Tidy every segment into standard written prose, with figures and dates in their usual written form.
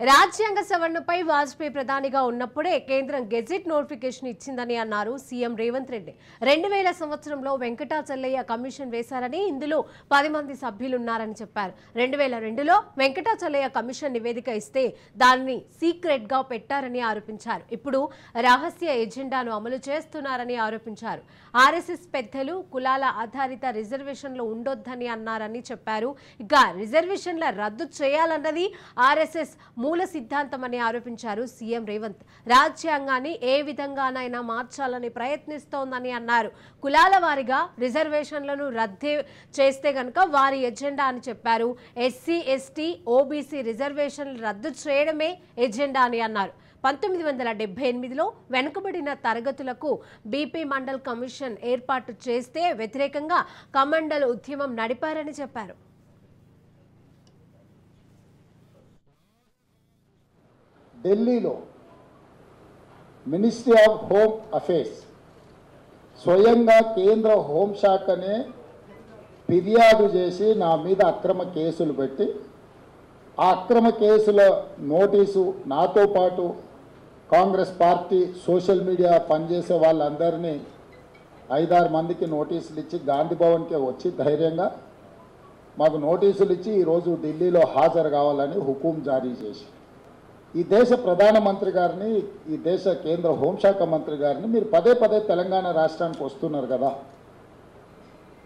రాజ్యాంగ సవరణపై వాజ్పేయి ప్రధానిగా ఉన్నప్పుడే కేంద్రం గెజిట్ నోటిఫికేషన్ ఇచ్చిందని అన్నారు సీఎం రేవంత్ రెడ్డి. 2000 సంవత్సరంలో వెంకటాచలయ్య కమిషన్ వేశారని, ఇందులో 10 మంది సభ్యులున్నారని చెప్పారు. 2002లో వెంకటాచలయ్య కమిషన్ నివేదిక ఇస్తే దాన్ని సీక్రెట్ గా పెట్టారని ఆరోపించారు. ఇప్పుడు రహస్య ఎజెండాను అమలు చేస్తున్నారని ఆరోపించారు. ఆర్ఎస్ఎస్ పెద్దలు కులాల ఆధారిత రిజర్వేషన్లు ఉండొద్దని అన్నారని చెప్పారు. ఇక రిజర్వేషన్ల రద్దు చేయాలన్నది ఆర్ఎస్ఎస్ మూల సిద్ధాంతమని ఆరోపించారు సీఎం రేవంత్. రాజ్యాంగాన్ని ఏ విధంగానైనా మార్చాలని ప్రయత్నిస్తోందని అన్నారు. కులాల వారీగా రిజర్వేషన్లను రద్దు చేస్తే గనక వారి ఎజెండా అని చెప్పారు. ఎస్సీ, ఎస్టీ, ఓబీసీ రిజర్వేషన్లు రద్దు చేయడమే ఎజెండా అని అన్నారు. 1978లో వెనుకబడిన తరగతులకు బీపీ మండల్ కమిషన్ ఏర్పాటు చేస్తే వ్యతిరేకంగా కమండల్ ఉద్యమం నడిపారని చెప్పారు. ఢిల్లీలో మినిస్ట్రీ ఆఫ్ హోమ్ అఫేర్స్ స్వయంగా కేంద్ర హోంశాఖనే ఫిర్యాదు చేసి నా మీద అక్రమ కేసులు పెట్టి, ఆ అక్రమ కేసుల నోటీసు నాతో పాటు కాంగ్రెస్ పార్టీ సోషల్ మీడియా పనిచేసే వాళ్ళందరినీ 5-6 మందికి నోటీసులు ఇచ్చి గాంధీ భవన్కే వచ్చి ధైర్యంగా మాకు నోటీసులు ఇచ్చి ఈరోజు ఢిల్లీలో హాజరు కావాలని హుకుం జారీ చేసి, ఈ దేశ ప్రధానమంత్రి గారిని, ఈ దేశ కేంద్ర హోంశాఖ మంత్రి గారిని మీరు పదే పదే తెలంగాణ రాష్ట్రానికి వస్తున్నారు కదా,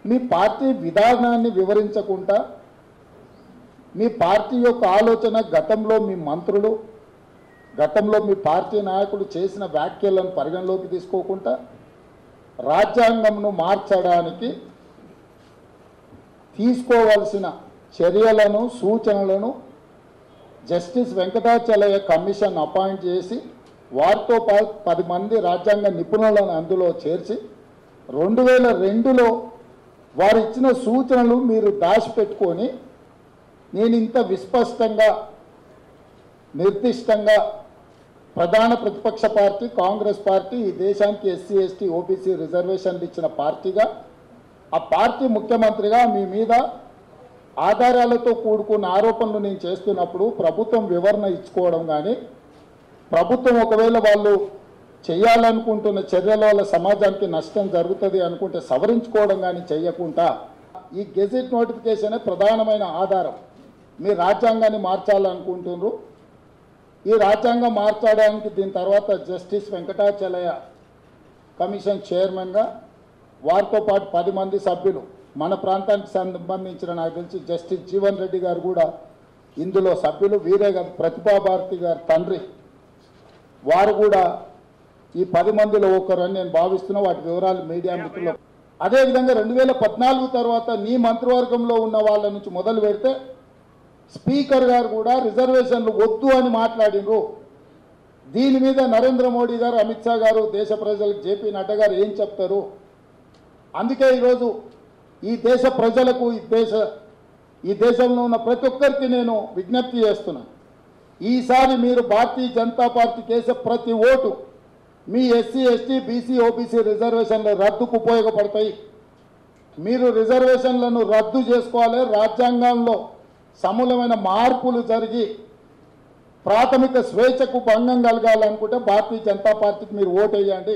మీ పార్టీ విధానాన్ని వివరించకుండా, మీ పార్టీ యొక్క ఆలోచన, గతంలో మీ మంత్రులు, గతంలో మీ పార్టీ నాయకులు చేసిన వ్యాఖ్యలను పరిగణలోకి తీసుకోకుండా రాజ్యాంగంను మార్చడానికి తీసుకోవాల్సిన చర్యలను, సూచనలను జస్టిస్ వెంకటాచలయ్య కమిషన్ అపాయింట్ చేసి వారితో 10 మంది రాజ్యాంగ నిపుణులను అందులో చేర్చి 2002లో వారు ఇచ్చిన సూచనలు మీరు దాచిపెట్టుకొని, నేను ఇంత విస్పష్టంగా నిర్దిష్టంగా ప్రధాన ప్రతిపక్ష పార్టీ కాంగ్రెస్ పార్టీ ఈ దేశానికి ఎస్సీ, ఎస్టీ, ఓబీసీ రిజర్వేషన్లు ఇచ్చిన పార్టీగా, ఆ పార్టీ ముఖ్యమంత్రిగా మీ మీద ఆధారాలతో కూడుకున్న ఆరోపణలు నేను చేస్తున్నప్పుడు ప్రభుత్వం వివరణ ఇచ్చుకోవడం కానీ, ప్రభుత్వం ఒకవేళ వాళ్ళు చేయాలనుకుంటున్న చర్యల వల్ల సమాజానికి నష్టం జరుగుతుంది అనుకుంటే సవరించుకోవడం కానీ చేయకుండా, ఈ గెజిట్ నోటిఫికేషనే ప్రధానమైన ఆధారం. మీ రాజ్యాంగాన్ని మార్చాలనుకుంటున్నారు. ఈ రాజ్యాంగం మార్చడానికి దీని తర్వాత జస్టిస్ వెంకటాచలయ్య కమిషన్ చైర్మన్గా వారితో పాటు 10 మంది సభ్యులు, మన ప్రాంతానికి సంబంధించిన నాకు తెలిసి జస్టిస్ జీవన్ రెడ్డి గారు కూడా ఇందులో సభ్యులు, వీరే గారు ప్రతిభా భారతి గారు తండ్రి, వారు కూడా ఈ 10 మందిలో ఒకరని నేను భావిస్తున్నా. వాటి వివరాలు మీడియా మిత్రులు. అదేవిధంగా 2014 తర్వాత నీ మంత్రివర్గంలో ఉన్న వాళ్ళ నుంచి మొదలు పెడితే స్పీకర్ గారు కూడా రిజర్వేషన్లు వద్దు అని మాట్లాడినరు. దీని మీద నరేంద్ర మోడీ గారు, అమిత్ షా గారు, దేశ ప్రజలకు జేపీ నడ్డా గారు ఏం చెప్తారు? అందుకే ఈరోజు ఈ దేశ ప్రజలకు, ఈ దేశంలో ఉన్న ప్రతి ఒక్కరికి నేను విజ్ఞప్తి చేస్తున్నాను. ఈసారి మీరు భారతీయ జనతా పార్టీకి వేసే ప్రతి ఓటు మీ ఎస్సీ, ఎస్టీ, బీసీ, ఓబీసీ రిజర్వేషన్ల రద్దుకు ఉపయోగపడతాయి. మీరు రిజర్వేషన్లను రద్దు చేసుకోవాలి. రాజ్యాంగంలో సమూలమైన మార్పులు జరిగి ప్రాథమిక స్వేచ్ఛకు భంగం కలగాలనుకుంటే భారతీయ జనతా పార్టీకి మీరు ఓటు వేయండి.